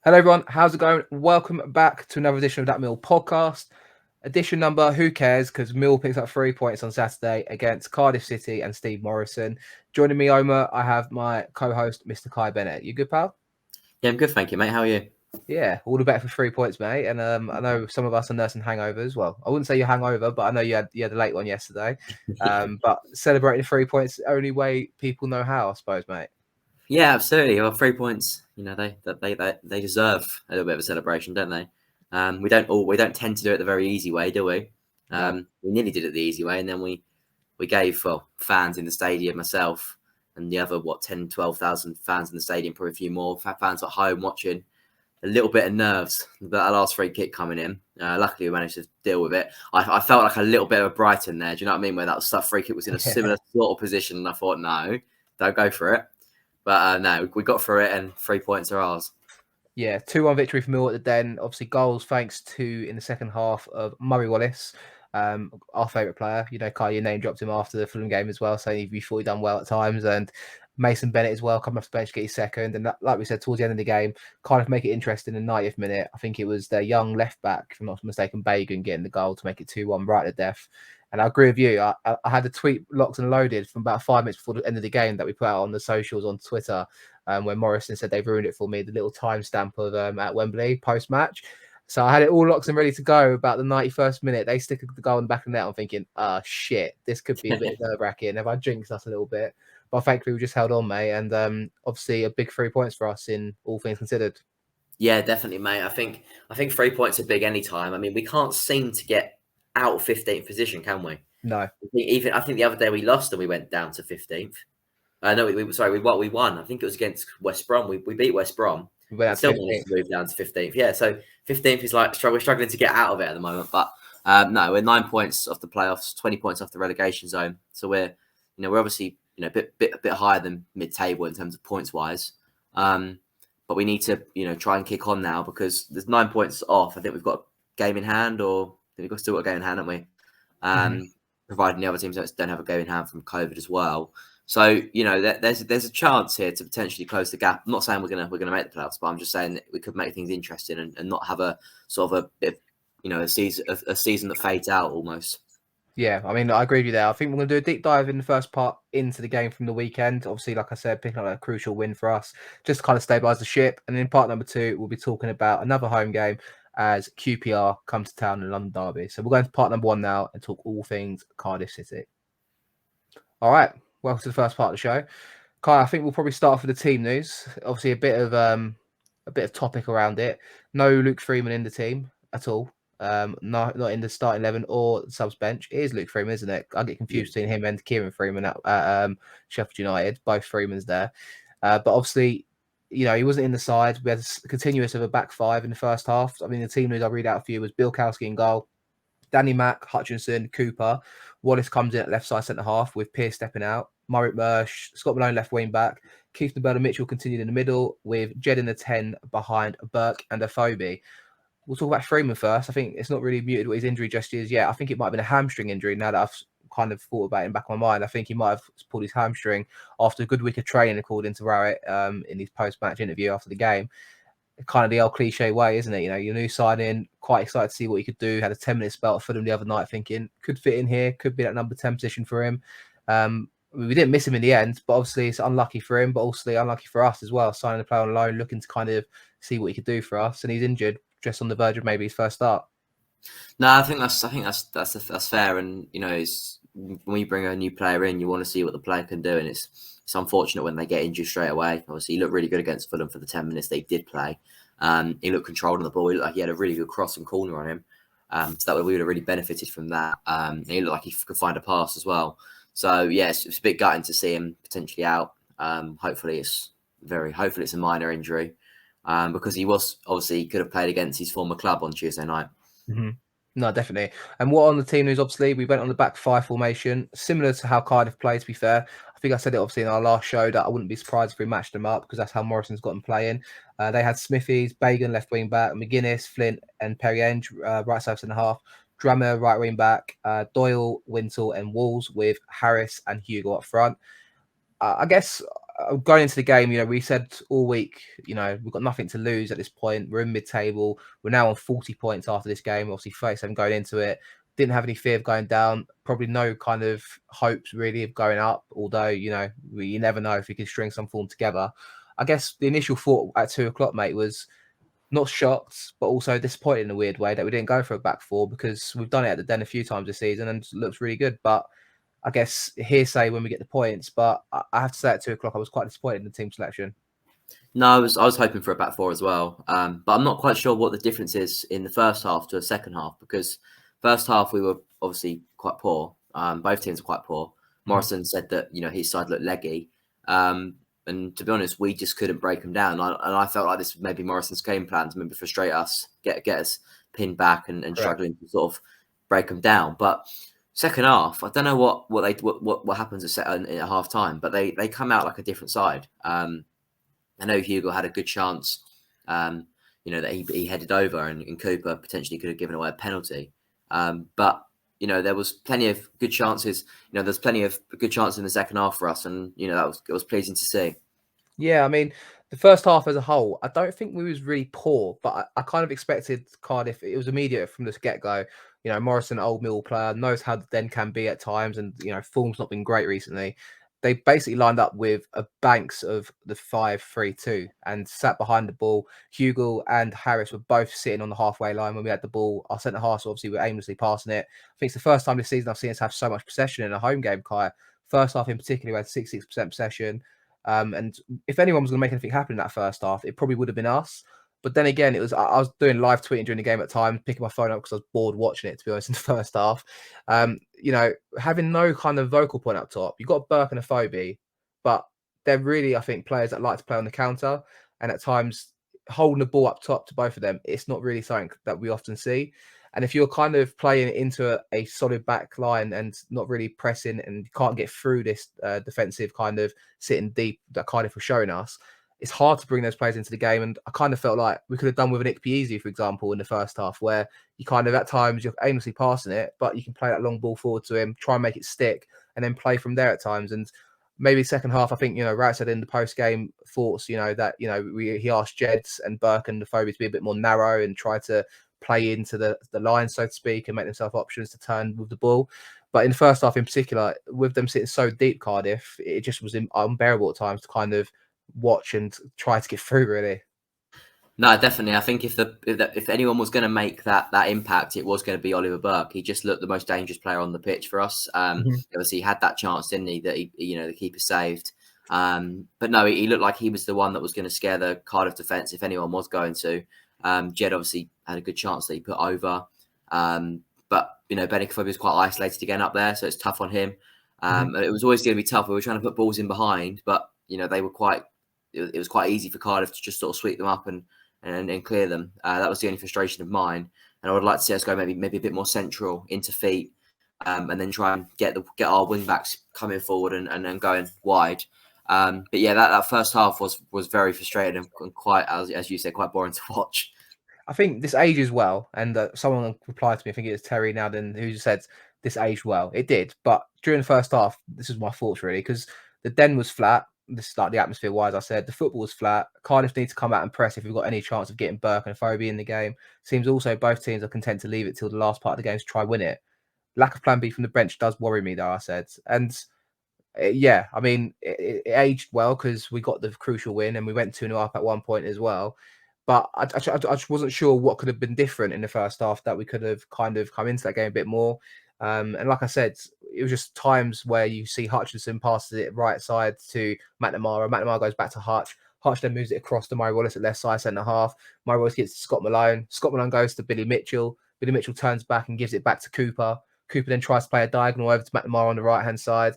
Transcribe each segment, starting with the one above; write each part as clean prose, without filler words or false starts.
Hello, everyone. How's it going? Welcome back to another edition of That Mill podcast. Edition number, who cares? Because Mill picks up 3 points on Saturday against Cardiff City and Steve Morison. Joining me, Omer, I have my co-host, Mr. Kai Bennett. You good, pal? Yeah, I'm good, thank you, mate. How are you? Yeah, all the better for 3 points, mate. And I know some of us are nursing hangovers. Well, I wouldn't say you're hangover, but I know you had a late one yesterday. But celebrating 3 points the only way people know how, I suppose, mate. Yeah, absolutely. Well, 3 points. They deserve a little bit of a celebration, don't they? We don't tend to do it the very easy way, do we? No. We nearly did it the easy way, and then we gave fans in the stadium, myself, and the other 10,000-12,000 fans in the stadium, probably a few more fans at home watching. A little bit of nerves that last free kick coming in. Luckily, we managed to deal with it. I felt like a little bit of a Brighton there. Do you know what I mean? Where that free kick was in a similar sort of position, and I thought, no, don't go for it. But no, we got through it, and 3 points are ours. Yeah, 2-1 victory for Millwall at the Den. Obviously, goals thanks to, in the second half, of Murray Wallace, our favourite player. You know, Kai, your name dropped him after the Fulham game as well, saying he thought he'd done well at times. And Mason Bennett as well, coming off the bench to get his second. And like we said, towards the end of the game, kind of make it interesting in the 90th minute. I think it was their young left-back, if I'm not mistaken, Bagan, getting the goal to make it 2-1 right at death. And I agree with you. I had a tweet locked and loaded from about 5 minutes before the end of the game that we put out on the socials on Twitter, when Morison said they've ruined it for me, the little timestamp of at Wembley post-match. So I had it all locked and ready to go about the 91st minute. They stick the goal in the back of the net. I'm thinking, shit, this could be a bit nerve-wracking. Have I jinxed us a little bit? But thankfully, we just held on, mate. And obviously, a big 3 points for us in all things considered. Yeah, definitely, mate. I think 3 points are big any time. I mean, we can't seem to get out of 15th position, can we? No. I think the other day we lost and we went down to 15th. No, we won. I think it was against West Brom. We beat West Brom. We still managed to move down to 15th. Yeah, so 15th is like we're struggling to get out of it at the moment. But no, we're 9 points off the playoffs, 20 points off the relegation zone. So we're obviously a bit higher than mid-table in terms of points wise. But we need to try and kick on now because there's 9 points off. I think we've got a game in hand, or we've still got a game in hand, haven't we? Providing the other teams don't have a game in hand from COVID as well. So there's a chance here to potentially close the gap. I'm not saying we're gonna make the playoffs, but I'm just saying that we could make things interesting and not have a sort of a bit of, a season that fades out almost. Yeah, I mean, I agree with you there. I think we're going to do a deep dive in the first part into the game from the weekend. Obviously, like I said, picking up a crucial win for us, just to kind of stabilise the ship. And in part number 2, we'll be talking about another home game as QPR comes to town in London Derby. So we're going to part number 1 now and talk all things Cardiff City. All right, welcome to the first part of the show. Kai, I think we'll probably start off with the team news. Obviously, a bit of topic around it. No Luke Freeman in the team at all. Not in the starting 11 or subs bench. It is Luke Freeman, isn't it? I get confused between him and Kieran Freeman at Sheffield United. Both Freemans there. But obviously, he wasn't in the side. We had a continuous of a back 5 in the first half. I mean, the team news I'll read out a few was Bilkowski in goal, Danny Mack, Hutchinson, Cooper. Wallace comes in at left side centre half with Pearce stepping out. Murray Mersh, Scott Malone left wing back. Keith Norbert Mitchell continued in the middle with Jed in the 10 behind Burke and Afobe. We'll talk about Freeman first. I think it's not really muted what his injury just is yet. I think it might have been a hamstring injury now that I've kind of thought about it in the back of my mind. I think he might have pulled his hamstring after a good week of training, according to Rowett in his post-match interview after the game. Kind of the old cliche way, isn't it? Your new signing, quite excited to see what he could do. Had a 10-minute spell at Fulham the other night thinking, could fit in here, could be that number 10 position for him. We didn't miss him in the end, but obviously it's unlucky for him, but also unlucky for us as well. Signing the player on loan, looking to kind of see what he could do for us. And he's injured, just on the verge of maybe his first start. No, I think that's fair. And when you bring a new player in, you want to see what the player can do, and it's unfortunate when they get injured straight away. Obviously, he looked really good against Fulham for the 10 minutes they did play. He looked controlled on the ball. He looked like he had a really good cross and corner on him. So that way we would have really benefited from that. He looked like he could find a pass as well. So yeah, it's a bit gutting to see him potentially out. Hopefully it's a minor injury. Because he could have played against his former club on Tuesday night. Mm-hmm. No, definitely. And what on the team news, obviously, we went on the back 5 formation, similar to how Cardiff played, to be fair. I think I said it, obviously, in our last show that I wouldn't be surprised if we matched them up because that's how Morison's got them playing. They had Smithies, Bagan, left wing back, McGuinness, Flint, and Perrienge, right side centre half, Drammer, right wing back, Doyle, Wintle, and Walls with Harris and Hugo up front. I guess going into the game, we said all week, we've got nothing to lose at this point. We're in mid-table. We're now on 40 points after this game. Obviously, 37 going into it. Didn't have any fear of going down. Probably no kind of hopes really of going up. Although, you never know if we can string some form together. I guess the initial thought at 2 o'clock, mate, was not shocked, but also disappointed in a weird way that we didn't go for a back four, because we've done it at the Den a few times this season and it looks really good. But I guess hearsay when we get the points, but I have to say at 2 o'clock I was quite disappointed in the team selection. No, I was hoping for a back four as well, but I'm not quite sure what the difference is in the first half to the second half, because first half we were obviously quite poor. Both teams were quite poor. Morison said that his side looked leggy, and to be honest, we just couldn't break them down. And I felt like this was maybe Morison's game plan to maybe frustrate us, get us pinned back and struggling to sort of break them down. But second half, I don't know what happens at half time, but they come out like a different side. I know Hugo had a good chance, that he headed over, and Cooper potentially could have given away a penalty. But there was plenty of good chances. There's plenty of good chances in the second half for us, and it was pleasing to see. Yeah, I mean, the first half as a whole, I don't think we was really poor, but I kind of expected Cardiff. It was immediate from the get-go. Morison, old Millwall player, knows how the Den can be at times, and form's not been great recently. They basically lined up with a banks of the 5-3-2 and sat behind the ball. Hugo and Harris were both sitting on the halfway line when we had the ball. Our centre halves obviously were aimlessly passing it. I think it's the first time this season I've seen us have so much possession in a home game, Kai. First half in particular, we had 66% possession. And if anyone was going to make anything happen in that first half, it probably would have been us. But then again, I was doing live tweeting during the game at times, picking my phone up because I was bored watching it, to be honest, in the first half. Having no kind of vocal point up top, you've got Burke and Afobe, but they're really, I think, players that like to play on the counter. And at times, holding the ball up top to both of them, it's not really something that we often see. And if you're kind of playing into a solid back line and not really pressing and can't get through this defensive kind of sitting deep that Cardiff was showing us, it's hard to bring those players into the game. And I kind of felt like we could have done with an Ikpeazu, for example, in the first half, where you kind of at times you're aimlessly passing it, but you can play that long ball forward to him, try and make it stick, and then play from there at times. And maybe second half, I think, Rat said in the post-game thoughts, that, he asked Jeds and Burke and the Phobia to be a bit more narrow and try to play into the line, so to speak, and make themselves options to turn with the ball. But in the first half in particular, with them sitting so deep, Cardiff, it just was unbearable at times to kind of watch and try to get through, really. No, definitely. I think if anyone was going to make that impact, it was going to be Oliver Burke. He just looked the most dangerous player on the pitch for us. Obviously, he had that chance, didn't he? That the keeper saved. But no, he looked like he was the one that was going to scare the Cardiff defence if anyone was going to. Jed obviously had a good chance that he put over. But Bennett was quite isolated again up there, so it's tough on him. It was always going to be tough. We were trying to put balls in behind, but they were it was quite easy for Cardiff to just sort of sweep them up and clear them. That was the only frustration of mine. And I would like to see us go maybe a bit more central into feet, and then try and get our wing backs coming forward and going wide. But yeah, that first half was very frustrating and quite, as you said, quite boring to watch. I think this ages well, and someone replied to me, I think it was Terry Nowden, who said this aged well. It did, but during the first half, this is my thoughts really, because the Den was flat. This is like the atmosphere wise, I said the football was flat. Cardiff need to come out and press if we've got any chance of getting Burke and Afobe in the game. Seems also both teams are content to leave it till the last part of the game to try win it. Lack of plan B from the bench does worry me, though, I said. And yeah, I mean, it aged well because we got the crucial win and we went 2-0 up at one point as well. But I just wasn't sure what could have been different in the first half that we could have kind of come into that game a bit more. And like I said, it was just times where you see Hutchinson passes it right side to McNamara. McNamara goes back to Hutch. Hutch then moves it across to Murray Wallace at left side centre half. Murray Wallace gets to Scott Malone. Scott Malone goes to Billy Mitchell. Billy Mitchell turns back and gives it back to Cooper. Cooper then tries to play a diagonal over to McNamara on the right hand side.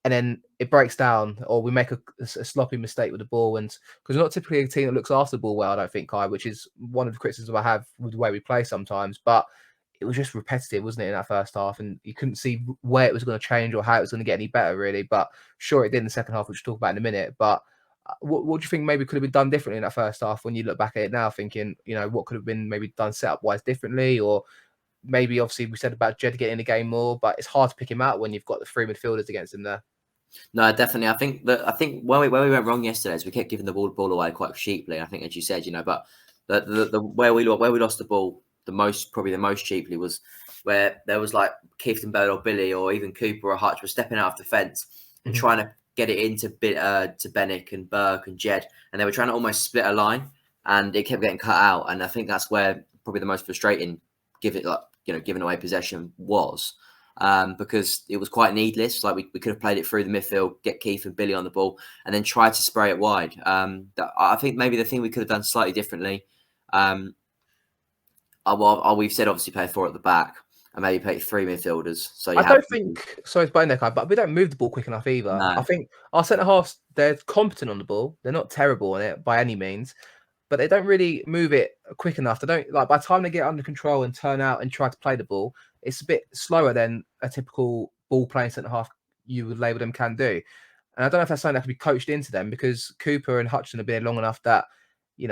And then it breaks down, or we make a sloppy mistake with the ball. And because we're not typically a team that looks after the ball well, I don't think, Kai, which is one of the criticisms I have with the way we play sometimes. But it was just repetitive, wasn't it, in that first half? And you couldn't see where it was going to change or how it was going to get any better, really. But sure, it did in the second half, which we'll talk about in a minute. But what do you think maybe could have been done differently in that first half when you look back at it now, thinking, what could have been maybe done setup-wise differently? Or maybe, obviously, we said about Jed getting in the game more, but it's hard to pick him out when you've got the three midfielders against him there. No, definitely. I think where we went wrong yesterday is we kept giving the ball away quite cheaply. I think, as you said, but the where we lost the ball probably the most cheaply was where there was like Keith and Bell or Billy or even Cooper or Hutch were stepping out of defence and trying to get it into to Bennett and Burke and Jed, and they were trying to almost split a line, and it kept getting cut out. And I think that's where probably the most frustrating giving away possession was. Because it was quite needless. Like we could have played it through the midfield, get Keith and Billy on the ball, and then try to spray it wide. I think maybe the thing we could have done slightly differently. We've said obviously play 4 at the back and maybe play 3 midfielders. So I don't think so. It's Bennett, but we don't move the ball quick enough either. No. I think our centre halves, they're competent on the ball. They're not terrible on it by any means, but they don't really move it quick enough. They don't by the time they get under control and turn out and try to play the ball, it's a bit slower than a typical ball playing centre half you would label them can do. And I don't know if that's something that can be coached into them, because Cooper and Hutchinson have been long enough that you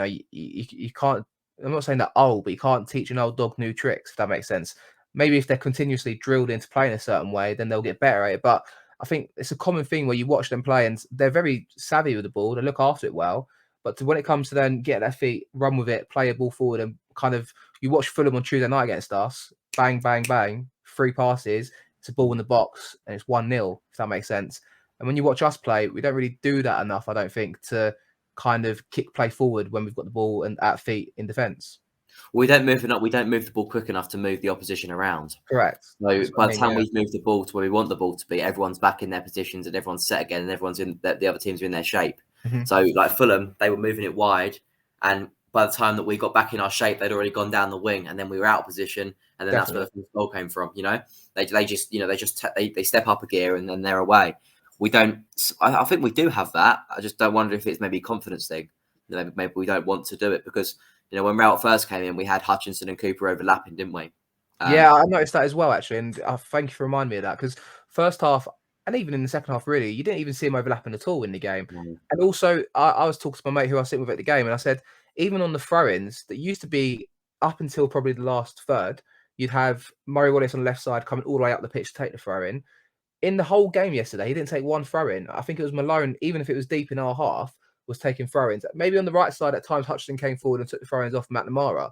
can't. I'm not saying that old, but you can't teach an old dog new tricks, if that makes sense. Maybe if they're continuously drilled into playing a certain way, then they'll get better at it. But I think it's a common thing where you watch them play and they're very savvy with the ball. They look after it well. But when it comes to then get their feet, run with it, play a ball forward, and kind of, you watch Fulham on Tuesday night against us, bang, bang, bang, 3 passes, it's a ball in the box, and it's 1-0, if that makes sense. And when you watch us play, we don't really do that enough, I don't think, to kind of kick play forward when we've got the ball and at feet in defence. We don't move the ball quick enough to move the opposition around. Correct. So by the time we've moved the ball to where we want the ball to be, everyone's back in their positions and everyone's set again, and everyone's in the other teams are in their shape. So like Fulham, they were moving it wide, and by the time that we got back in our shape, they'd already gone down the wing, and then we were out of position, and then that's where the goal came from. They step up a gear and then they're away. We don't. I think we do have that. I just don't wonder if it's maybe a confidence thing. Maybe we don't want to do it because when Raul first came in, we had Hutchinson and Cooper overlapping, didn't we? Yeah, I noticed that as well, actually, and thank you for reminding me of that, because first half and even in the second half, really, you didn't even see him overlapping at all in the game. And also, I was talking to my mate who I was sitting with at the game, and I said, even on the throw-ins, that used to be up until probably the last third, you'd have Murray Wallace on the left side coming all the way up the pitch to take the throw-in. In the whole game yesterday, he didn't take one throw-in. I think it was Malone, even if it was deep in our half, was taking throw-ins. Maybe on the right side at times, Hutchinson came forward and took the throw-ins off McNamara.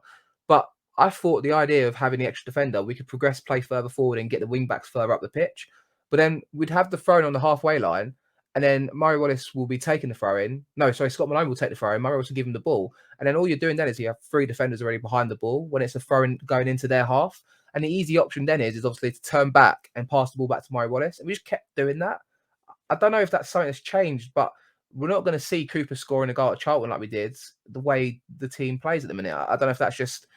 But I thought the idea of having the extra defender, we could progress play further forward and get the wing-backs further up the pitch. But then we'd have the throw-in on the halfway line, and then Murray Wallace will be taking the throw-in. No, sorry, Scott Malone will take the throw-in. Murray Wallace will give him the ball. And then all you're doing then is you have 3 defenders already behind the ball when it's a throw-in going into their half. And the easy option then is obviously to turn back and pass the ball back to Murray Wallace. And we just kept doing that. I don't know if that's something that's changed, but we're not going to see Cooper scoring a goal at Charlton like we did the way the team plays at the minute. I don't know if that's just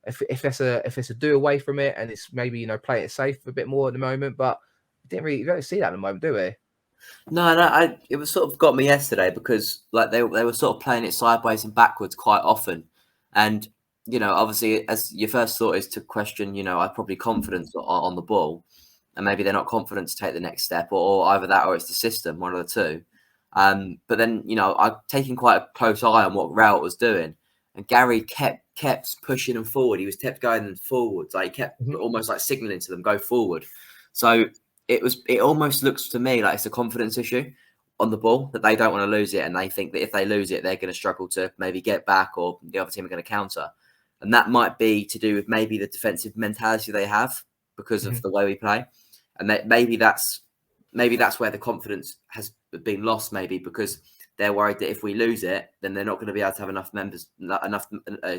if it's a do away from it and it's maybe play it safe a bit more at the moment, but you don't see that at the moment, do we? No, it was sort of got me yesterday because like they were sort of playing it sideways and backwards quite often, and obviously as your first thought is to question probably confidence on the ball, and maybe they're not confident to take the next step, or either that or it's the system, one of the two. But then I'm taking quite a close eye on what Raul was doing, and Gary kept pushing them forward. He was kept going forwards, like he kept almost like signaling to them go forward. So it almost looks to me like it's a confidence issue on the ball, that they don't want to lose it, and they think that if they lose it, they're going to struggle to maybe get back, or the other team are going to counter. And that might be to do with maybe the defensive mentality they have because of the way we play, and that maybe that's where the confidence has been lost. Maybe because they're worried that if we lose it, then they're not going to be able to have enough members, enough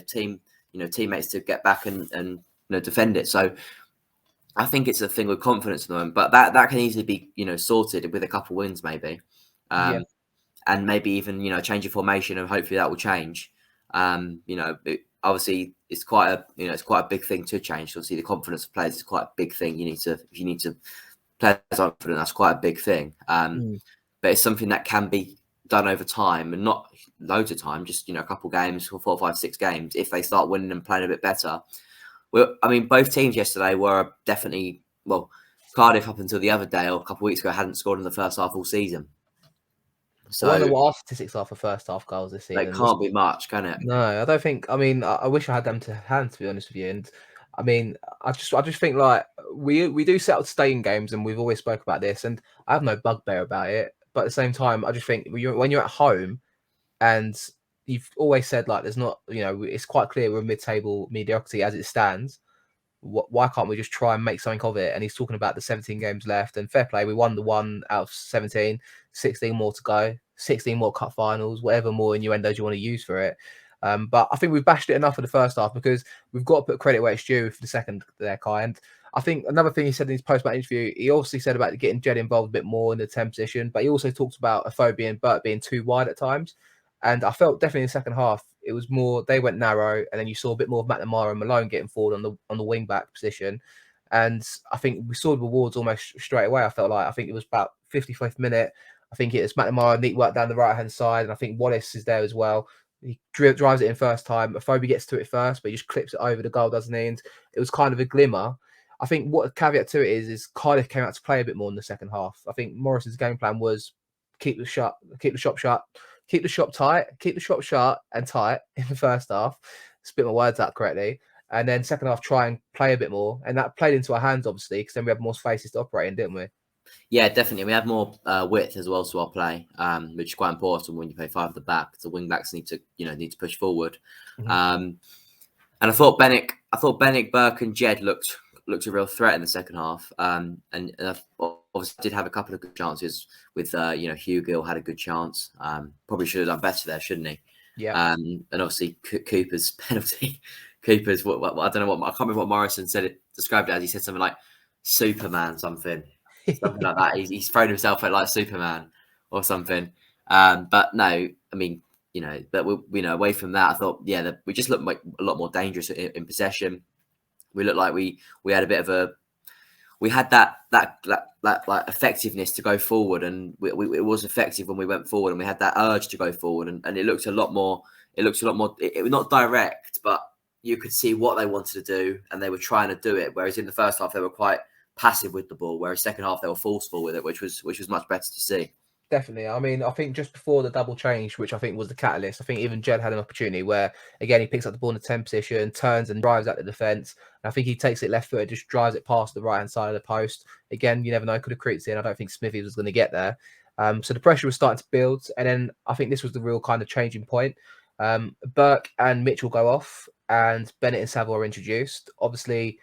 teammates to get back and defend it. So I think it's a thing with confidence at the moment, but that can easily be sorted with a couple wins maybe, and maybe even change your formation, and hopefully that will change. Obviously it's quite a big thing to change. Obviously the confidence of players is quite a big thing. If you need to players are confident, that's quite a big thing. But it's something that can be done over time, and not loads of time, just a couple games, 4, 5, 6 games. If they start winning and playing a bit better. Well, I mean, both teams yesterday were definitely, Cardiff up until the other day or a couple of weeks ago hadn't scored in the first half all season. So I wonder what our statistics are for first half goals this season. They can't be much, can it? No, I don't think. I mean, I wish I had them to hand, to be honest with you. And I mean, I just think like we do set out to stay in games, and we've always spoke about this, and I have no bugbear about it. But at the same time, I just think when you're at home, and you've always said like there's not, it's quite clear we're mid-table mediocrity as it stands. Why can't we just try and make something of it? And he's talking about the 17 games left, and fair play, we won the one out of 17, 16 more to go, 16 more cup finals, whatever more innuendos you want to use for it. But I think we've bashed it enough for the first half, because we've got to put credit where it's due for the second there, Kai. And I think another thing he said in his post-match interview, he obviously said about getting Jed involved a bit more in the 10 position, but he also talked about Afobe and Burt being too wide at times. And I felt definitely in the second half, it was more, they went narrow, and then you saw a bit more of McNamara and Malone getting forward on the wing back position. And I think we saw the rewards almost straight away. I felt like, I think it was about 55th minute. I think it was McNamara, neat work down the right hand side, and I think Wallace is there as well. He drives it in first time. Afobe gets to it first, but he just clips it over the goal, doesn't he? And it was kind of a glimmer. I think what a caveat to it is Cardiff came out to play a bit more in the second half. I think Morison's game plan was keep the shop shut, keep the shop tight, keep the shop shut and tight in the first half. Spit my words out correctly. And then second half, try and play a bit more. And that played into our hands, obviously, because then we had more spaces to operate in, didn't we? Yeah, definitely. We had more width as well to our play, which is quite important when you play five at the back. The wing backs need to push forward. Mm-hmm. And I thought Bennett, Burke, and Jed looked a real threat in the second half. And obviously did have a couple of good chances with Hugill had a good chance. Probably should have done better there, shouldn't he? Yeah. And obviously Cooper's penalty. Cooper's what I don't know what I can't remember what Morison described it as. He said something like Superman something like that. He's thrown himself at like Superman or something. But no, I mean, but we away from that, I thought, we just looked like a lot more dangerous in possession. We looked like we had a bit of we had that like effectiveness to go forward, and it was effective when we went forward, and we had that urge to go forward, and it looked a lot more. It was not direct, but you could see what they wanted to do, and they were trying to do it. Whereas in the first half, they were quite passive with the ball, whereas second half they were forceful with it, which was much better to see. Definitely. I mean, I think just before the double change, which I think was the catalyst, I think even Jed had an opportunity where, again, he picks up the ball in the 10 position, turns and drives at the defence. And I think he takes it left foot, just drives it past the right-hand side of the post. Again, you never know, could have creeped in. I don't think Smithy was going to get there. So the pressure was starting to build. And then I think this was the real kind of changing point. Burke and Mitchell go off, and Bennett and Saville are introduced. Obviously,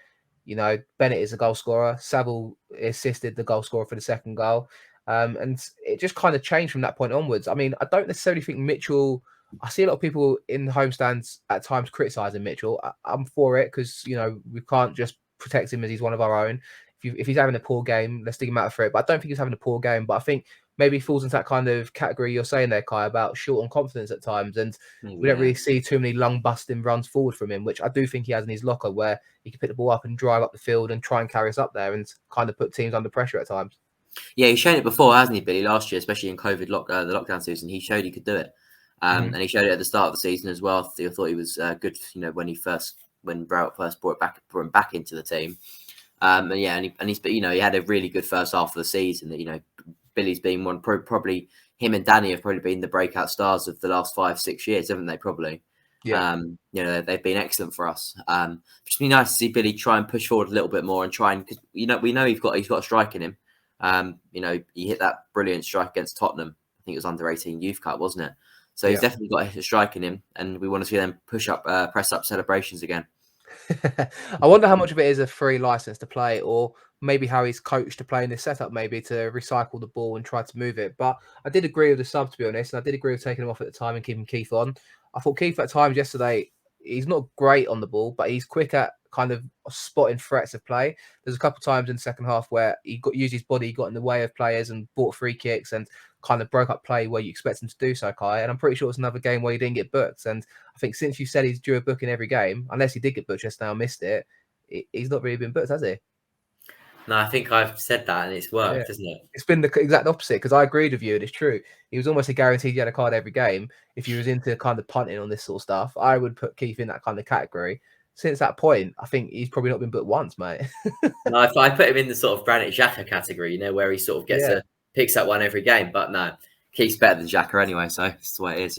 Bennett is a goal scorer. Saville assisted the goal scorer for the second goal. And it just kind of changed from that point onwards. I mean, I don't necessarily think Mitchell. I see a lot of people in the home stands at times criticising Mitchell. I'm for it because we can't just protect him as he's one of our own. If he's having a poor game, let's dig him out for it. But I don't think he's having a poor game. But I think maybe he falls into that kind of category you're saying there, Kai, about short on confidence at times, and we don't really see too many lung busting runs forward from him, which I do think he has in his locker, where he can pick the ball up and drive up the field and try and carry us up there and kind of put teams under pressure at times. Yeah, he's shown it before, hasn't he, Billy? Last year, especially in COVID the lockdown season, he showed he could do it, and he showed it at the start of the season as well. I thought he was good, when Brout first brought him back into the team, and he had a really good first half of the season. That Billy's been one, probably him and Danny have probably been the breakout stars of the last 5-6 years, haven't they? Probably. Yeah. They've been excellent for us. It's been nice to see Billy try and push forward a little bit more and try and, because we know he's got a strike in him. He hit that brilliant strike against Tottenham. I think it was under 18 Youth Cup, wasn't it? So he's definitely got a strike in him, and we want to see them press up celebrations again. I wonder how much of it is a free license to play, or maybe how he's coached to play in this setup, maybe to recycle the ball and try to move it. But I did agree with the sub, to be honest, and I did agree with taking him off at the time and keeping Keith on. I thought Keith at times yesterday, he's not great on the ball, but he's quick at kind of spotting threats of play. There's a couple of times in the second half where he used his body, got in the way of players and bought free kicks and kind of broke up play where you expect him to do so, Kai. And I'm pretty sure it's another game where he didn't get booked. And I think since you said he's due a book in every game, unless he did get booked just now, missed it, he's not really been booked, has he? No, I think I've said that and it's worked, hasn't it? It's been the exact opposite, because I agreed with you, and it's true. He was almost a guaranteed he had a card every game. If he was into kind of punting on this sort of stuff, I would put Keith in that kind of category. Since that point, I think he's probably not been booked once, mate. No, I put him in the sort of Granit Xhaka category, where he sort of picks up one every game. But no, Keith's better than Xhaka anyway, so that's the way it is,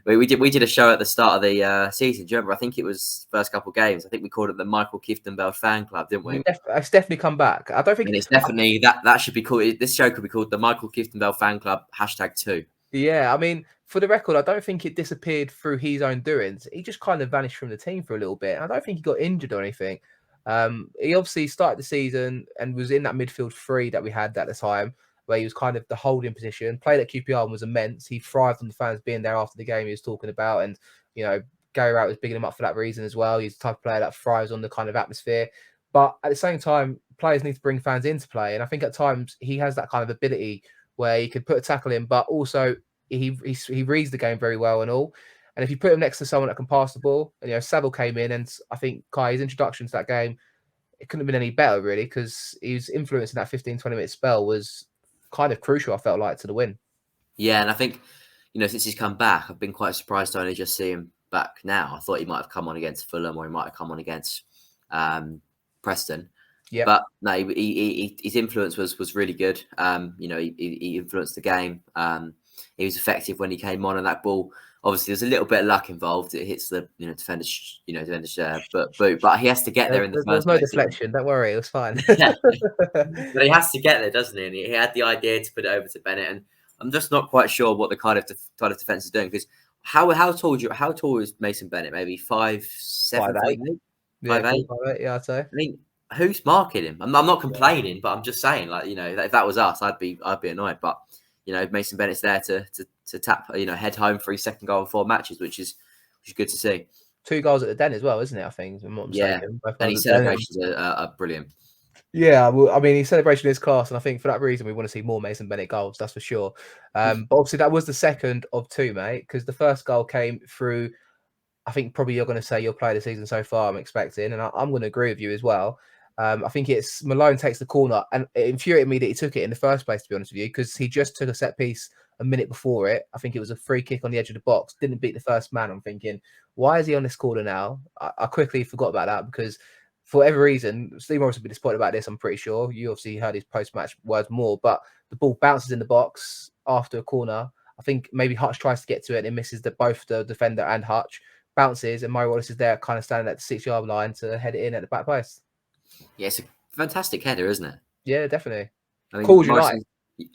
We did a show at the start of the season. Do you remember? I think it was first couple of games. I think we called it the Michael Kieftenbeld fan club, didn't we? It's definitely come back. I don't think it's definitely that should be called. This show could be called the Michael Kieftenbeld fan club #2. Yeah, I mean, for the record, I don't think it disappeared through his own doings. He just kind of vanished from the team for a little bit. I don't think he got injured or anything. He obviously started the season and was in that midfield three that we had at the time, where he was kind of the holding position. Played at QPR and was immense. He thrived on the fans being there after the game he was talking about, and Gary Wright was bigging him up for that reason as well. He's the type of player that thrives on the kind of atmosphere. But at the same time, players need to bring fans into play, and I think at times he has that kind of ability where he could put a tackle in, but also he reads the game very well and all. And if you put him next to someone that can pass the ball, and Saville came in, and I think Kai's introduction to that game, it couldn't have been any better really, because his influence in that 15-20 minute spell was kind of crucial, I felt like, to the win. Yeah, and I think since he's come back, I've been quite surprised to only just see him back now. I thought he might have come on against Fulham, or he might have come on against Preston. Yeah, but no, his influence was really good. He influenced the game. He was effective when he came on, and that ball, obviously, there's a little bit of luck involved. It hits the defender's boot, but he has to get there in the first place. There's no deflection. Don't worry, it was fine. Yeah. But he has to get there, doesn't he? And he had the idea to put it over to Bennett, and I'm just not quite sure what the Cardiff defense is doing, because how tall is Mason Bennett? Maybe 5'7", 5'8". Yeah, 5'8", yeah, I'd say. I mean, who's marking him? I'm not complaining, but I'm just saying, like, if that was us, I'd be annoyed. But Mason Bennett's there to tap, head home for his second goal in 4 matches, which is good to see. 2 goals at the Den as well, isn't it? I think. Yeah, and his celebrations are brilliant. Yeah, well, I mean, his celebration is class, and I think for that reason we want to see more Mason Bennett goals. That's for sure. But obviously that was the second of 2, mate, because the first goal came through. I think probably you're going to say your play of the season so far, I'm expecting, and I'm going to agree with you as well. I think it's Malone takes the corner, and it infuriated me that he took it in the first place, to be honest with you, because he just took a set piece a minute before it. I think it was a free kick on the edge of the box, didn't beat the first man. I'm thinking, why is he on this corner now? I quickly forgot about that, because for whatever reason, Steve Morison will be disappointed about this, I'm pretty sure. You obviously heard his post-match words more, but the ball bounces in the box after a corner. I think maybe Hutch tries to get to it and misses both the defender and Hutch. Bounces, and Murray Wallace is there kind of standing at the 6-yard line to head it in at the back post. Yeah, it's a fantastic header, isn't it? Yeah, definitely. I mean, cool as you like.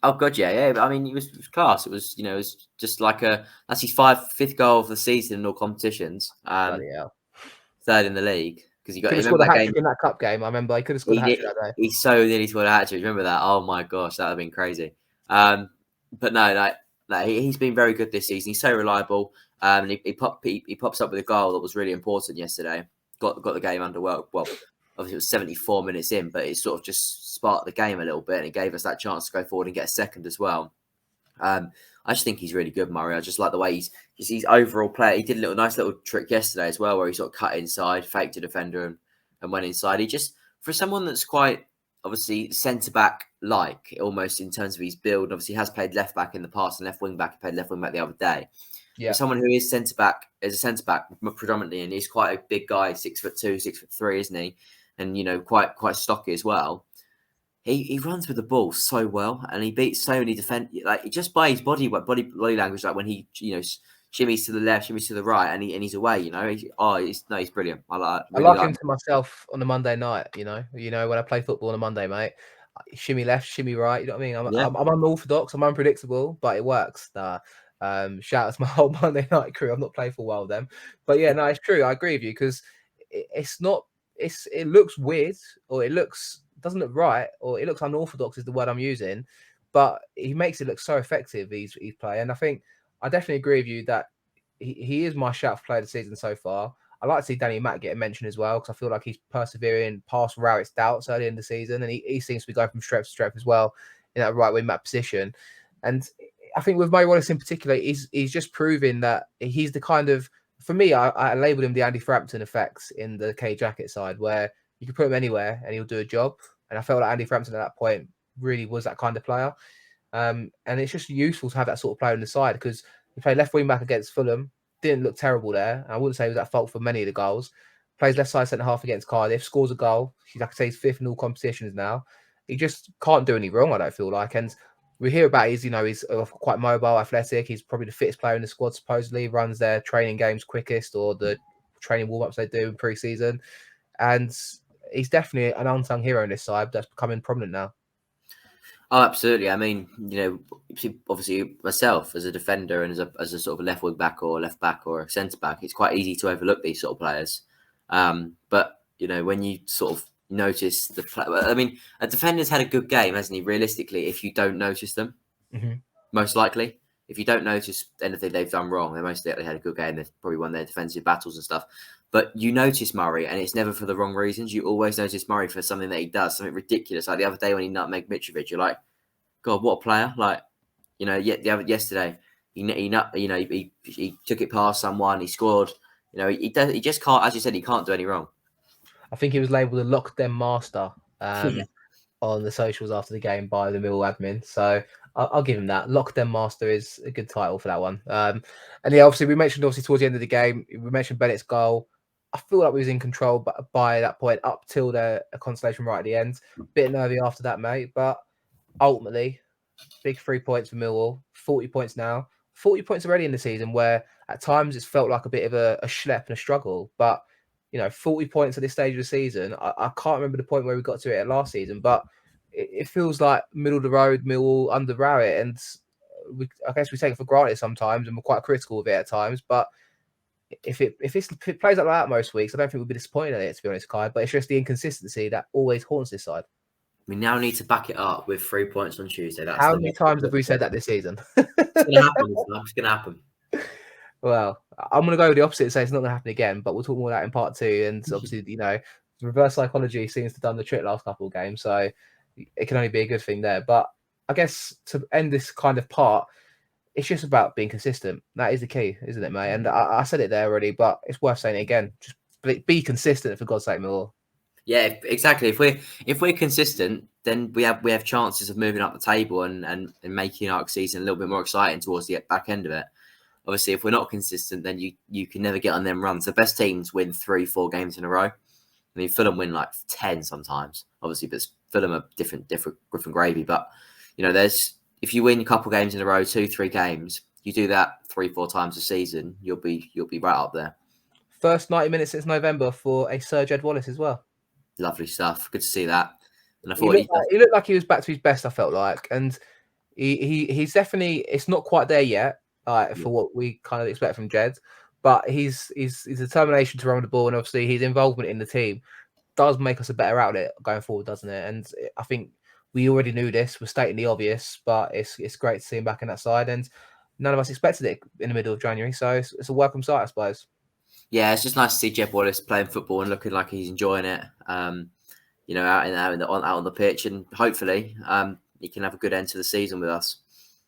Oh god, yeah. I mean, it was class. It was, it was just like that's his 5th goal of the season in all competitions. Third in the league, because he got scored a hat-trick in that cup game. I remember he could have scored a hat-trick that day. He so nearly scored a hat-trick. Remember that? Oh my gosh, that would have been crazy. But no, he's been very good this season. He's so reliable. And he pops up with a goal that was really important yesterday. Got the game under well. Obviously, it was 74 minutes in, but it sort of just sparked the game a little bit, and it gave us that chance to go forward and get a second as well. I just think he's really good, Murray. I just like the way he's overall player. He did a nice little trick yesterday as well, where he sort of cut inside, faked a defender, and went inside. He just, for someone that's quite obviously centre back like, almost in terms of his build. Obviously, he has played left back in the past and left wing back. He played left wing back the other day. Yeah, someone who is centre back predominantly, and he's quite a big guy, 6'2", 6'3", isn't he? And quite stocky as well. He runs with the ball so well, and he beats so many like just by his body language. Like when he shimmies to the left, shimmies to the right, and he's away. He's brilliant. I like him to myself on a Monday night. When I play football on a Monday, mate. Shimmy left, shimmy right. You know what I mean? I'm unorthodox. I'm unpredictable, but it works. Shout out to my whole Monday night crew. I've not played for a while with them, but yeah, no, it's true. I agree with you, because it looks weird, or doesn't look right, or it looks unorthodox is the word I'm using, but he makes it look so effective. He's playing, and I think I definitely agree with you that he is my shout for player of the season so far. I like to see Danny Mack get a mention as well, because I feel like he's persevering past Rowett's doubts early in the season, and he seems to be going from strength to strength as well in that right wing back position. And I think with Murray Wallace in particular, he's just proving that he's the kind of, for me, I labelled him the Andy Frampton effect in the K Jacket side, where you can put him anywhere and he'll do a job. And I felt like Andy Frampton at that point really was that kind of player. And it's just useful to have that sort of player in the side, because he played left wing back against Fulham, didn't look terrible there. I wouldn't say he was at fault for many of the goals. Plays left side centre half against Cardiff, scores a goal. Like I say, he's 5th in all competitions now. He just can't do any wrong, I don't feel like. And We hear about he's quite mobile, athletic. He's probably the fittest player in the squad. Supposedly runs their training games quickest, or the training warm ups they do in pre-season, and he's definitely an unsung hero in this side that's becoming prominent now. Oh, absolutely. I mean, obviously myself as a defender and as a sort of a left wing back or left back or a centre back, it's quite easy to overlook these sort of players. But when you sort of notice I mean, a defender's had a good game, hasn't he? Realistically, if you don't notice them, most likely, if you don't notice anything they've done wrong, they most likely had a good game. They've probably won their defensive battles and stuff. But you notice Murray, and it's never for the wrong reasons. You always notice Murray for something that he does, something ridiculous. Like the other day when he nutmegged Mitrovic, you're like, God, what a player! Like, yesterday, he took it past someone, he scored. He just can't, as you said, he can't do any wrong. I think he was labelled a lockdown master on the socials after the game by the Millwall admin. So I'll give him that. Lockdown master is a good title for that one. And yeah, obviously we mentioned towards the end of the game, we mentioned Bennett's goal. I feel like we was in control by that point up till a consolation right at the end. Bit nervy after that, mate. But ultimately, big 3 points for Millwall. 40 points now. 40 points already in the season, where at times it's felt like a bit of a schlep and a struggle. But 40 points at this stage of the season. I can't remember the point where we got to it last season, but it feels like middle of the road, Millwall underrow it, and I guess we take it for granted sometimes, and we're quite critical of it at times. But if it plays like that most weeks, I don't think we'd be disappointed at it, to be honest, Kai. But it's just the inconsistency that always haunts this side. We now need to back it up with 3 points on Tuesday. How many times have we said that this season? It's going to happen. It's going to happen. Well, I'm going to go with the opposite and say it's not going to happen again, but we'll talk more about that in part 2. And obviously, reverse psychology seems to have done the trick last couple of games, so it can only be a good thing there. But I guess to end this kind of part, it's just about being consistent. That is the key, isn't it, mate? And I said it there already, but it's worth saying it again. Just be consistent, for God's sake, Millwall. Yeah, exactly. If we're consistent, then we have chances of moving up the table and making our season a little bit more exciting towards the back end of it. Obviously, if we're not consistent, then you can never get on them runs. The best teams win 3-4 games in a row. I mean, Fulham win like 10 sometimes. Obviously, but Fulham are different gravy. But if you win a couple games in a row, 2-3 games, you do that 3-4 times a season, you'll be right up there. First 90 minutes since November for a Sir Jed Wallace as well. Lovely stuff. Good to see that. And I thought he looked like he was back to his best. I felt like, and he's definitely. It's not quite there yet, for what we kind of expect from Jed, but his determination to run the ball and obviously his involvement in the team does make us a better outlet going forward, doesn't it? And I think we already knew this. We're stating the obvious, but it's great to see him back in that side, and none of us expected it in the middle of January, so it's a welcome sight, I suppose. Yeah, it's just nice to see Jed Wallace playing football and looking like he's enjoying it. Out on the pitch, and hopefully he can have a good end to the season with us.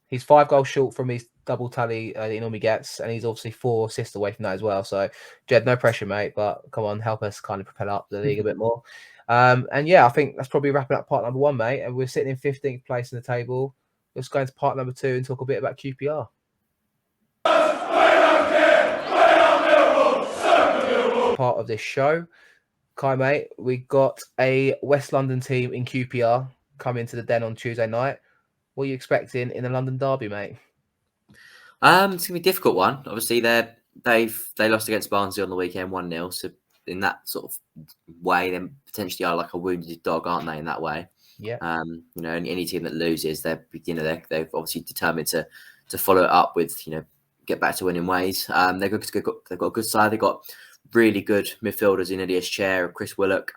He's 5 goals short from his double tally that he normally gets, and he's obviously 4 assists away from that as well. So, Jed, no pressure, mate, but come on, help us kind of propel up the league a bit more. And yeah, I think that's probably wrapping up part number 1, mate. And we're sitting in 15th place in the table. Let's go into part number 2 and talk a bit about QPR. Part of this show, Kai, mate, we got a West London team in QPR coming to the Den on Tuesday night. What are you expecting in the London derby, mate? It's gonna be a difficult one. Obviously, they lost against Barnsley on the weekend 1-0. So in that sort of way, they potentially are like a wounded dog, aren't they? In that way, yeah. Any team that loses, they're obviously determined to follow it up with get back to winning ways. They've got a good side. They've got really good midfielders in Elias Chair, Chris Willock.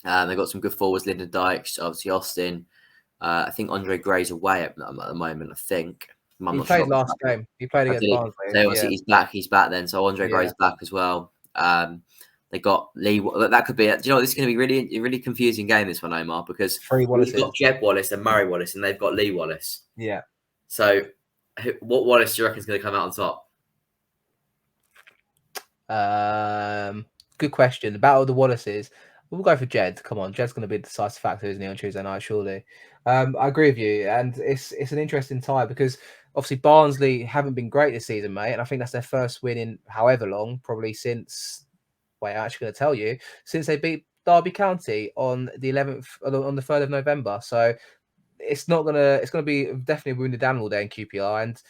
They've got some good forwards, Lyndon Dykes, obviously Austin. I think Andre Gray's away at the moment, I think. He played last game. He played against Barnsley. So he's back then. So Andre Gray's back as well. They got Lee. That could be. Do you know what? This is going to be really confusing game, this one, Omer, because we've got Jed Wallace and Murray Wallace, and they've got Lee Wallace. Yeah. So what Wallace do you reckon is going to come out on top? Good question. The battle of the Wallaces. We'll go for Jed. Come on, Jed's going to be the decisive factor, isn't he, on Tuesday night? Surely. I agree with you, and it's an interesting tie because obviously Barnsley haven't been great this season, mate, and I think that's their first win in however long, probably since. Wait, I'm actually going to tell you since they beat Derby County on the 11th, on the 3rd of November. So it's gonna be definitely a wounded animal there in QPR. And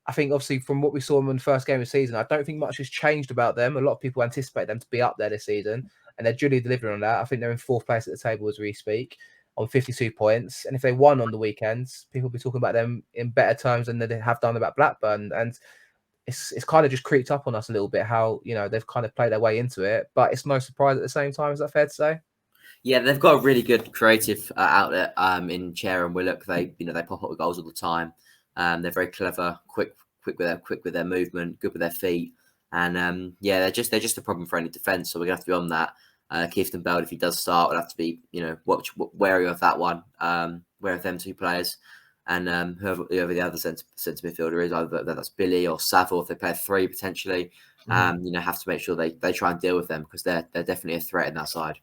I think obviously from what we saw in the first game of the season, I don't think much has changed about them. A lot of people anticipate them to be up there this season, and they're duly delivering on that. I think they're in fourth place at the table as we speak on 52 points. And if they won on the weekends, people will be talking about them in better terms than they have done about Blackburn. And it's kind of just creeped up on us a little bit how, they've kind of played their way into it. But it's no surprise at the same time. Is that fair to say? Yeah, they've got a really good creative outlet in Chair and Willock. They pop up with goals all the time. They're very clever, quick with their movement, good with their feet, and they're just a problem for any defence. So we're gonna have to be on that. Keith and Bell, if he does start, we'll have to be wary of that one, wary of them two players, and whoever the other centre midfielder is, either that's Billy or Saville, if they play 3 potentially. Have to make sure they try and deal with them because they're definitely a threat in that side.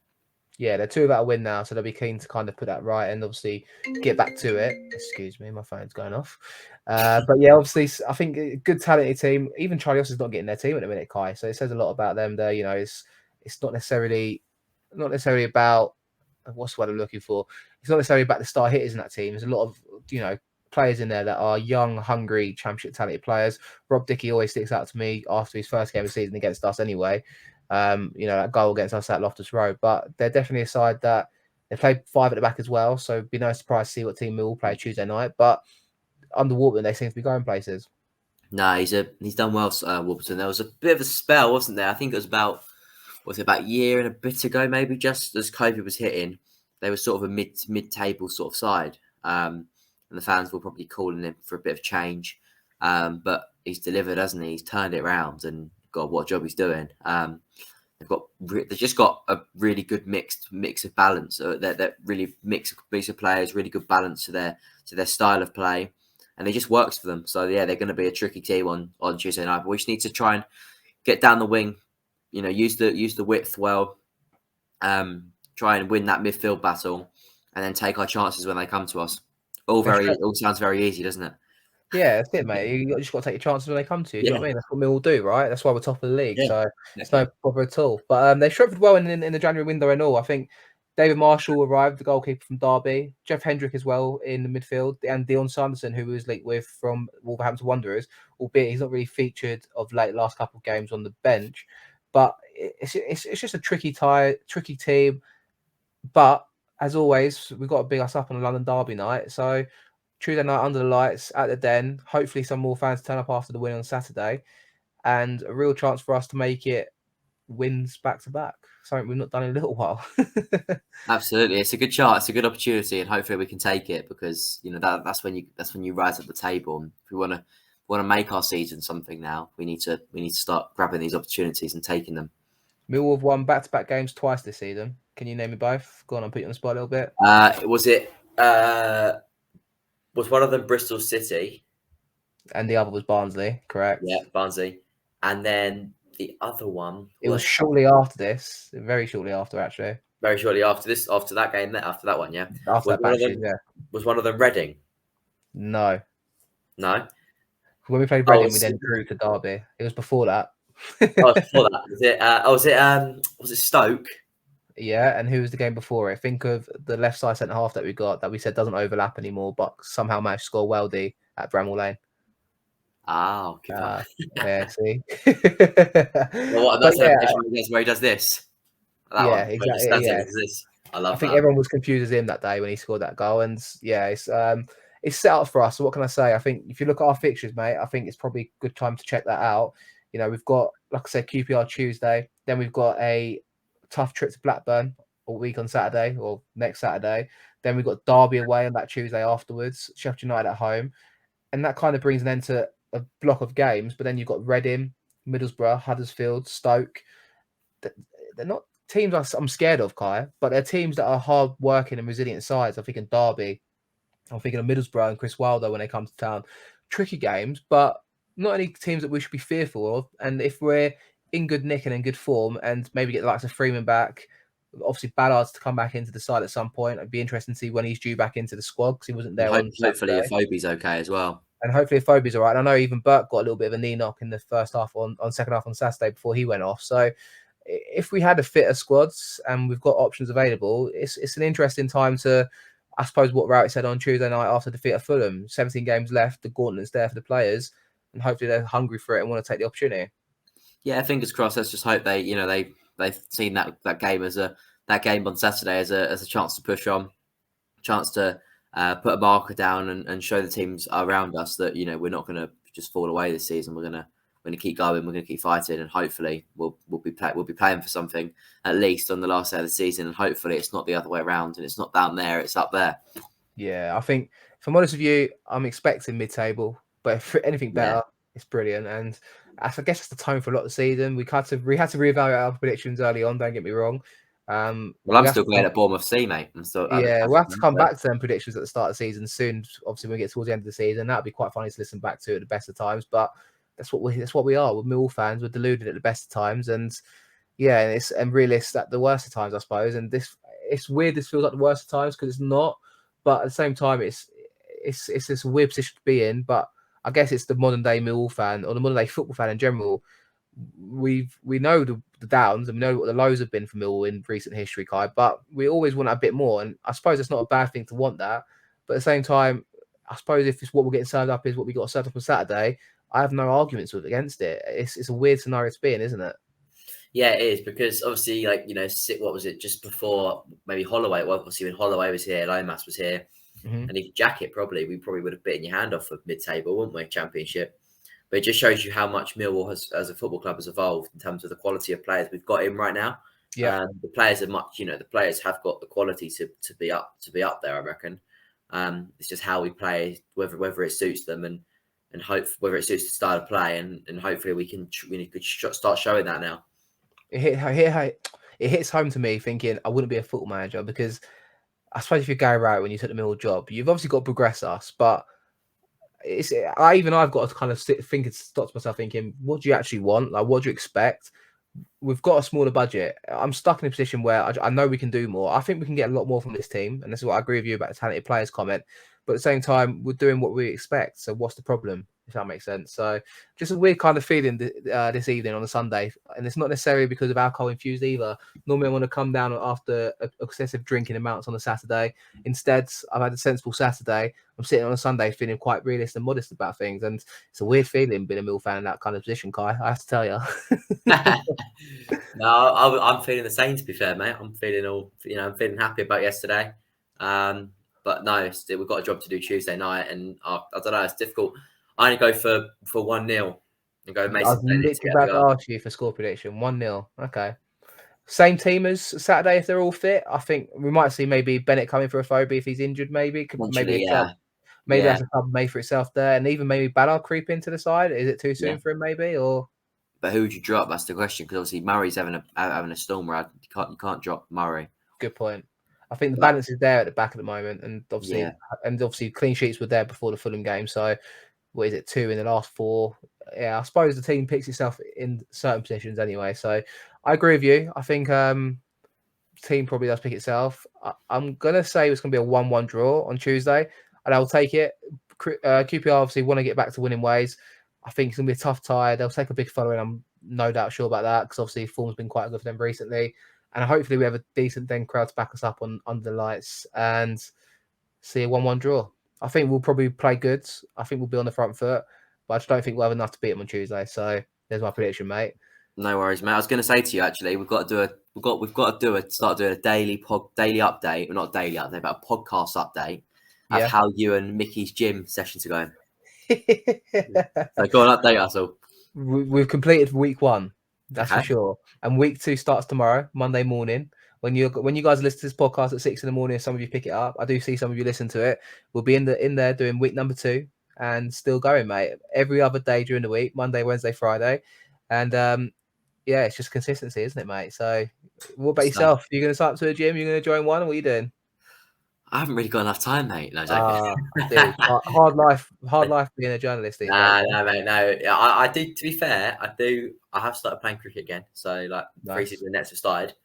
Yeah, they're 2 without a win now, so they'll be keen to kind of put that right and obviously get back to it. Excuse me, my phone's going off. But yeah, obviously, I think a good talented team. Even Charlie Austin's not getting their team at the minute, Kai. So it says a lot about them there. It's not necessarily about what's what I'm looking for. It's not necessarily about the star hitters in that team. There's a lot of players in there that are young, hungry, championship talented players. Rob Dickie always sticks out to me after his first game of the season against us anyway. That goal against us at Loftus Road, but they're definitely a side that they played 5 at the back as well. So it'd be no surprise to see what team Millwall play Tuesday night. But under Warburton, they seem to be going places. No, he's done well, Warburton. There was a bit of a spell, wasn't there? I think it was about a year and a bit ago, maybe just as COVID was hitting. They were sort of a mid-table sort of side, and the fans were probably calling him for a bit of change. But he's delivered, hasn't he? He's turned it around, and God, what a job he's doing. They've just got a really good mix of balance. They're really mix of players, really good balance to their style of play, and it just works for them. So yeah, they're going to be a tricky team on Tuesday night. But we just need to try and get down the wing, use the width well, try and win that midfield battle, and then take our chances when they come to us. All sounds very easy, doesn't it? Yeah, that's it, mate. You just got to take your chances when they come to you. Do you know what I mean? That's what we all do, right? That's why we're top of the league. Yeah, so it's no bother at all. But they strengthened well in the January window and all. I think David Marshall arrived, the goalkeeper from Derby. Jeff Hendrick as well in the midfield. And Dion Sanderson, who was linked with from Wolverhampton Wanderers, albeit he's not really featured of last couple of games on the bench. But it's just a tricky team. But as always, we've got to big us up on a London Derby night. So Tuesday night under the lights at the Den. Hopefully some more fans turn up after the win on Saturday. And a real chance for us to make it wins back to back. Something we've not done in a little while. Absolutely. It's a good chance. It's a good opportunity, and hopefully we can take it because that's when you rise up the table. And if we want to make our season something now, we need to start grabbing these opportunities and taking them. Millwall have won back-to-back games twice this season. Can you name me both? Go on, I'll put you on the spot a little bit. Was one of them Bristol City? And the other was Barnsley, correct? Yeah, Barnsley. And then the other one... It was shortly after this. Very shortly after, actually. Very shortly after this, after that game, after that one, yeah? After Was one of them Reading? No. No? When we played Reading, we then drew to Derby. It was before that. Before that. Was it Stoke? Yeah, and who was the game before it? Think of the left side centre half that we got that we said doesn't overlap anymore, but somehow managed to score Weldy at Bramall Lane. Oh, yeah, see. Well, that's where he does this. Exactly. Yeah. I think everyone was confused as him that day when he scored that goal, and yeah, it's set up for us. So what can I say? I think if you look at our fixtures, mate, I think it's probably a good time to check that out. We've got, like I said, QPR Tuesday, then we've got a tough trip to Blackburn all week on Saturday or next Saturday. Then we've got Derby away on that Tuesday afterwards, Sheffield United at home. And that kind of brings an end to a block of games. But then you've got Reading, Middlesbrough, Huddersfield, Stoke. They're not teams I'm scared of, Kai, but they're teams that are hard working and resilient sides. I'm thinking Derby. I'm thinking of Middlesbrough and Chris Wilder when they come to town. Tricky games, but not any teams that we should be fearful of. And if we're in good nick and in good form and maybe get the likes of Freeman back, obviously Ballard's to come back into the side at some point. It'd be interesting to see when he's due back into the squad because he wasn't there. Hopefully Afobe's okay as well. And hopefully Afobe's all right. And I know even Burke got a little bit of a knee knock in the first half on second half on Saturday before he went off. So if we had a fitter squads and we've got options available, it's an interesting time to I suppose what Rowett said on Tuesday night after defeat at Fulham, 17 games left, the gauntlet's there for the players, and hopefully they're hungry for it and want to take the opportunity. Yeah, fingers crossed. Let's just hope they've seen that game on Saturday as a chance to push on, chance to put a marker down and show the teams around us that we're not going to just fall away this season. We're gonna keep going. We're gonna keep fighting, and hopefully we'll be playing for something at least on the last day of the season. And hopefully it's not the other way around, and it's not down there, it's up there. Yeah, I think if I'm honest with you, I'm expecting mid-table, but if anything better, it's brilliant. And I guess that's the tone for a lot of the season. We had to reevaluate our predictions early on. Don't get me wrong. I'm still playing at Bournemouth C, mate. We'll have to come back to them predictions at the start of the season soon. Obviously, when we get towards the end of the season, that'd be quite funny to listen back to at the best of times. But that's what we are. We're Millwall fans. We're deluded at the best of times, and and realist at the worst of times, I suppose. And it's weird. This feels like the worst of times because it's not. But at the same time, it's this weird position to be in. But I guess it's the modern day Millwall fan or the modern day football fan in general. We know the downs and we know what the lows have been for Millwall in recent history, Kai. But we always want a bit more, and I suppose it's not a bad thing to want that. But at the same time, I suppose if it's what we're getting served up is what we got served up on Saturday, I have no arguments against it. It's a weird scenario to be in, isn't it? Yeah, it is because obviously, what was it just before maybe Holloway? Well, obviously when Holloway was here, Lomas was here, and if Jacket we probably would have bitten your hand off of mid-table, wouldn't we? Championship. But it just shows you how much Millwall as a football club has evolved in terms of the quality of players we've got in right now. Yeah, the players are much. The players have got the quality to be up there. I reckon. It's just how we play, whether it suits them, and whether it suits the style of play, and hopefully we could start showing that now. It hits home to me thinking I wouldn't be a football manager because I suppose if you're Gary Rowett when you took the Millwall job, you've obviously got to progress us, but I've got to kind of stop to myself thinking, what do you actually want? Like, what do you expect? We've got a smaller budget. I'm stuck in a position where I know we can do more. I think we can get a lot more from this team, and this is what I agree with you about the talented players comment. But at the same time, we're doing what we expect. So what's the problem? If that makes sense. So just a weird kind of feeling this evening on a Sunday, and it's not necessarily because of alcohol infused either. Normally, I want to come down after excessive drinking amounts on a Saturday. Instead, I've had a sensible Saturday. I'm sitting on a Sunday feeling quite realist and modest about things, and it's a weird feeling being a Mill fan in that kind of position, Kai. I have to tell you. No, I'm feeling the same. To be fair, mate, I'm feeling I'm feeling happy about yesterday. But no, we've got a job to do Tuesday night, and I don't know. It's difficult. I only go for 1-0 and go Mason. I was literally about to ask you for score prediction. 1-0. Okay. Same team as Saturday if they're all fit. I think we might see maybe Bennett coming for a phobia if he's injured. Maybe that's a club made for itself there, and even maybe Ballard creep into the side. Is it too soon for him? Maybe or. But who would you drop? That's the question. Because obviously Murray's having a storm ride. You can't drop Murray. Good point. I think the balance is there at the back at the moment, and obviously clean sheets were there before the Fulham game. So what is it, 2 in the last 4? Yeah, I suppose the team picks itself in certain positions anyway. So I agree with you. I think the team probably does pick itself. I'm gonna say it's gonna be a 1-1 draw on Tuesday, and I'll take it. QPR obviously want to get back to winning ways. I think it's gonna be a tough tie. They'll take a big following. I'm no doubt sure about that because obviously form's been quite good for them recently, and hopefully we have a decent then crowd to back us up on under the lights and see a 1-1 draw. I think we'll probably play good. I think we'll be on the front foot, but I just don't think we'll have enough to beat them on Tuesday. So there's my prediction, mate. No worries, mate. I was going to say to you actually, we've got to start doing a daily update, well, not a daily update, but a podcast update of how you and Mickey's gym sessions are going. So go on, update us all. We've completed week 1, that's for sure, and week 2 starts tomorrow, Monday morning. When you guys listen to this podcast at 6 a.m, some of you pick it up. I do see some of you listen to it. We'll be in there doing week number 2 and still going, mate. Every other day during the week, Monday, Wednesday, Friday, and it's just consistency, isn't it, mate? So, what about yourself? You're going to start to a gym? You're going to join one? What are you doing? I haven't really got enough time, mate. No, dude, hard life being a journalist. No, mate, no. I do. To be fair, I have started playing cricket again. So, pre-season nets have started.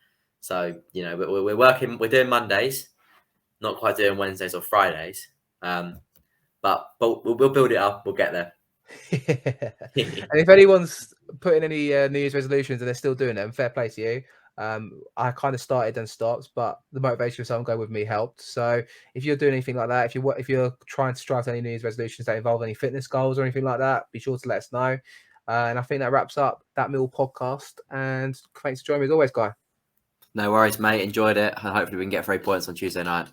So, we're working. We're doing Mondays, not quite doing Wednesdays or Fridays. But we'll build it up. We'll get there. And if anyone's putting any New Year's resolutions and they're still doing them, fair play to you. I kind of started and stopped, but the motivation of someone going with me helped. So if you're doing anything like that, if you're trying to strive to any New Year's resolutions that involve any fitness goals or anything like that, be sure to let us know. And I think that wraps up that Mill podcast. And thanks for joining me as always, Guy. No worries, mate. Enjoyed it. Hopefully we can get 3 points on Tuesday night.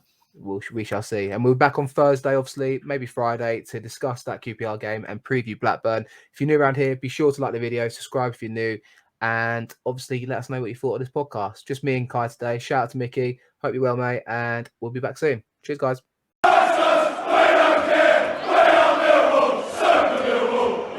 We shall see. And we'll be back on Thursday, obviously, maybe Friday, to discuss that QPR game and preview Blackburn. If you're new around here, be sure to like the video, subscribe if you're new, and obviously let us know what you thought of this podcast. Just me and Kai today. Shout out to Mickey. Hope you're well, mate, and we'll be back soon. Cheers, guys.